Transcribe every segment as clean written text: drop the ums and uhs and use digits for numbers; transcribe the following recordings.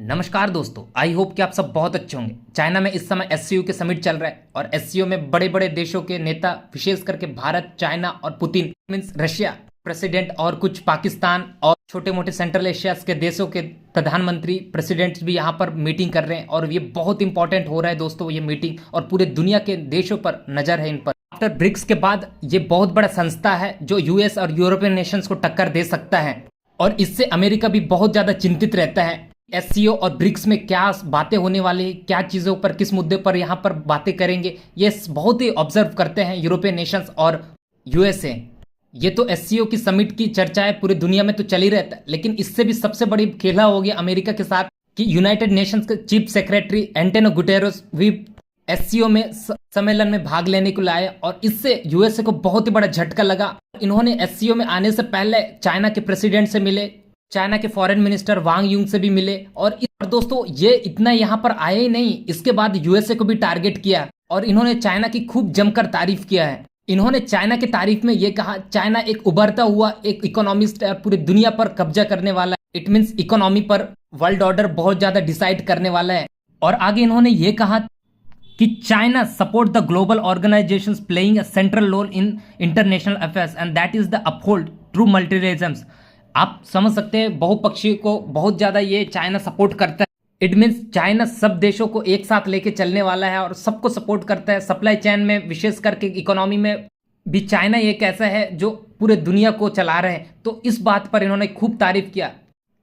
नमस्कार दोस्तों, I hope कि आप सब बहुत अच्छे होंगे। चाइना में इस समय एससीओ के समिट चल रहा है और एससीओ में बड़े बड़े देशों के नेता, विशेष करके भारत, चाइना और पुतिन मीन्स रशिया प्रेसिडेंट और कुछ पाकिस्तान और छोटे मोटे सेंट्रल एशिया के देशों के प्रधानमंत्री प्रेसिडेंट्स भी यहाँ पर मीटिंग कर रहे हैं और ये बहुत इंपॉर्टेंट हो रहा है दोस्तों ये मीटिंग, और पूरे दुनिया के देशों पर नजर है इन पर। आफ्टर ब्रिक्स के बाद ये बहुत बड़ा संस्था है जो यूएस और यूरोपियन नेशंस को टक्कर दे सकता है और इससे अमेरिका भी बहुत ज्यादा चिंतित रहता है। एससीओ और ब्रिक्स में क्या बातें होने वाली है, क्या चीज़ों पर, किस मुद्दे पर यहाँ पर बातें करेंगे, ये बहुत ही ऑब्जर्व करते हैं यूरोपियन नेशंस और यूएसए। ये तो एससीओ की समिट की चर्चाएं पूरी दुनिया में तो चल ही रहता है, लेकिन इससे भी सबसे बड़ी खेला हो गया अमेरिका के साथ कि यूनाइटेड नेशंस के चीफ सेक्रेटरी एंटोनियो गुटेरेस भी एससीओ में सम्मेलन में भाग लेने को लाए और इससे यूएसए को बहुत ही बड़ा झटका लगा। इन्होंने एससीओ में आने से पहले चाइना के प्रेसिडेंट से मिले, चाइना के फॉरेन मिनिस्टर वांग यूंग से भी मिले और दोस्तों ये इतना यहाँ पर आए ही नहीं, इसके बाद यूएसए को भी टारगेट किया और इन्होंने चाइना की खूब जमकर तारीफ किया है। इन्होंने चाइना की तारीफ में ये कहा, चाइना एक उभरता हुआ एक इकोनॉमिस्ट है, पूरी दुनिया पर कब्जा करने वाला है। इट मीन्स इकोनॉमी पर वर्ल्ड ऑर्डर बहुत ज्यादा डिसाइड करने वाला है। और आगे इन्होंने ये कहा कि China support the global organisations playing a central role in international affairs and that is the uphold true multiregimes. आप समझ सकते हैं बहुपक्षीय को बहुत ज्यादा ये चाइना सपोर्ट करता है। इट मीन्स चाइना सब देशों को एक साथ लेके चलने वाला है और सबको सपोर्ट करता है। सप्लाई चेन में, विशेष करके इकोनॉमी में भी चाइना एक ऐसा है जो पूरे दुनिया को चला रहे हैं। तो इस बात पर इन्होंने खूब तारीफ किया।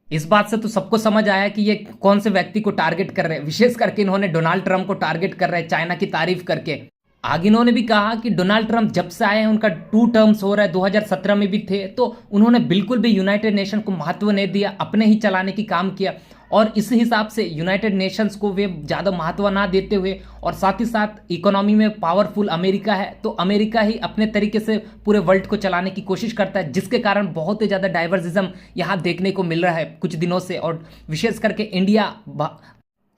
इस बात से तो सबको समझ आया कि ये कौन से व्यक्ति को टारगेट कर रहे हैं। विशेष करके इन्होंने डोनाल्ड ट्रंप को टारगेट कर रहे हैं चाइना की तारीफ करके। आगे इन्होंने भी कहा कि डोनाल्ड ट्रंप जब से आए हैं उनका 2 टर्म्स हो रहा है, 2017 में भी थे, तो उन्होंने बिल्कुल भी यूनाइटेड नेशन को महत्व नहीं दिया, अपने ही चलाने की काम किया और इस हिसाब से यूनाइटेड नेशंस को वे ज़्यादा महत्व ना देते हुए और साथ ही साथ इकोनॉमी में पावरफुल अमेरिका है तो अमेरिका ही अपने तरीके से पूरे वर्ल्ड को चलाने की कोशिश करता है, जिसके कारण बहुत ही ज़्यादा डाइवर्सिज्म यहाँ देखने को मिल रहा है कुछ दिनों से। और विशेष करके इंडिया,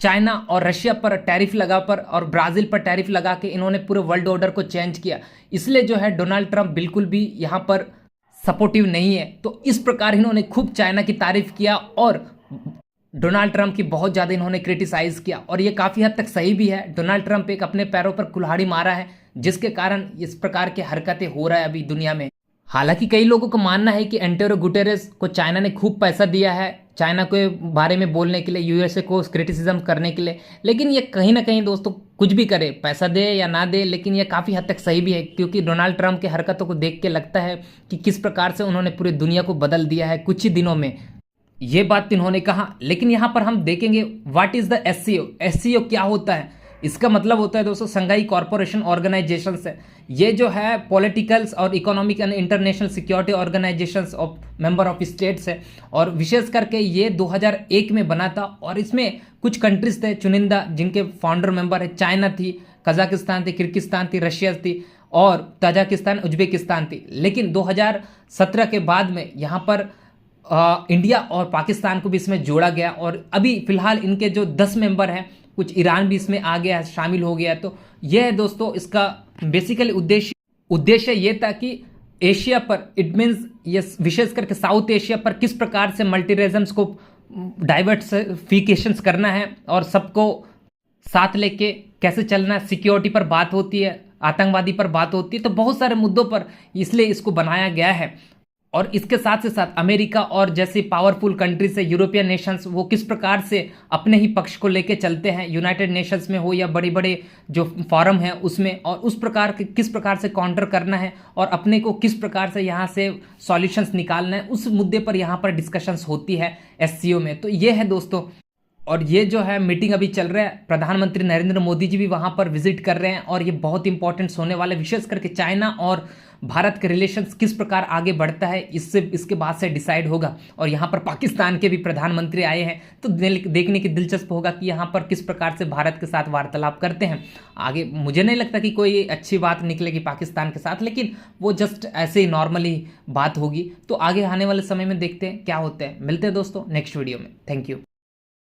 चाइना और रशिया पर टैरिफ लगा पर और ब्राजील पर टैरिफ लगा के इन्होंने पूरे वर्ल्ड ऑर्डर को चेंज किया। इसलिए जो है डोनाल्ड ट्रंप बिल्कुल भी यहाँ पर सपोर्टिव नहीं है। तो इस प्रकार इन्होंने खूब चाइना की तारीफ किया और डोनाल्ड ट्रंप की बहुत ज़्यादा इन्होंने क्रिटिसाइज किया और ये काफ़ी हद तक सही भी है। डोनाल्ड ट्रंप एक अपने पैरों पर कुल्हाड़ी मारा है, जिसके कारण इस प्रकार की हरकतें हो रहा है अभी दुनिया में। हालांकि कई लोगों को मानना है कि एंटोनियो गुटेरेस को चाइना ने खूब पैसा दिया है चाइना के बारे में बोलने के लिए, यूएसए को क्रिटिसिज्म करने के लिए, लेकिन ये कहीं ना कहीं दोस्तों कुछ भी करे, पैसा दे या ना दे, लेकिन ये काफ़ी हद तक सही भी है क्योंकि डोनाल्ड ट्रंप के हरकतों को देख के लगता है कि किस प्रकार से उन्होंने पूरी दुनिया को बदल दिया है कुछ ही दिनों में। ये बात इन्होंने कहा। लेकिन यहाँ पर हम देखेंगे what is the SCO. SCO क्या होता है? इसका मतलब होता है दोस्तों संघाई कॉरपोरेशन ऑर्गेनाइजेशन से। ये जो है पॉलिटिकल्स और economic and international security organisations of member of states है और विशेष करके ये 2001 में बना था और इसमें कुछ कंट्रीज थे चुनिंदा जिनके फाउंडर मेंबर है। चाइना थी, कजाकिस्तान थी, किर्गिस्तान थी, रशिया थी और ताजिकिस्तान, उज्बेकिस्तान थी। लेकिन 2017 के बाद में यहाँ पर इंडिया और पाकिस्तान को भी इसमें जोड़ा गया और अभी फिलहाल इनके जो 10 मेंबर हैं, कुछ ईरान भी इसमें आ गया, शामिल हो गया। तो यह है दोस्तों इसका बेसिकली उद्देश्य ये था कि एशिया पर, इट मीन्स ये विशेष करके साउथ एशिया पर किस प्रकार से मल्टीरेजम्स को डाइवर्सिफिकेशंस करना है और सबको साथ लेके कैसे चलना है। सिक्योरिटी पर बात होती है, आतंकवादी पर बात होती है, तो बहुत सारे मुद्दों पर इसलिए इसको बनाया गया है। और इसके साथ साथ अमेरिका और जैसे पावरफुल कंट्रीज है, यूरोपियन नेशंस, वो किस प्रकार से अपने ही पक्ष को लेके चलते हैं, यूनाइटेड नेशंस में हो या बड़े बड़े जो फॉरम है उसमें, और उस प्रकार के किस प्रकार से काउंटर करना है और अपने को किस प्रकार से यहाँ से सॉल्यूशंस निकालना है, उस मुद्दे पर यहाँ पर डिस्कशंस होती है एससीओ में। तो ये है दोस्तों, और ये जो है मीटिंग अभी चल रहा है, प्रधानमंत्री नरेंद्र मोदी जी भी वहाँ पर विजिट कर रहे हैं और ये बहुत इंपॉर्टेंट होने वाला है। विशेष करके चाइना और भारत के रिलेशंस किस प्रकार आगे बढ़ता है इसके बाद से डिसाइड होगा। और यहाँ पर पाकिस्तान के भी प्रधानमंत्री आए हैं तो देखने की दिलचस्प होगा कि यहाँ पर किस प्रकार से भारत के साथ वार्तालाप करते हैं। आगे मुझे नहीं लगता कि कोई अच्छी बात निकलेगी पाकिस्तान के साथ, लेकिन वो जस्ट ऐसे ही नॉर्मली बात होगी। तो आगे आने वाले समय में देखते हैं क्या होता है। मिलते हैं दोस्तों नेक्स्ट वीडियो में। Thank you.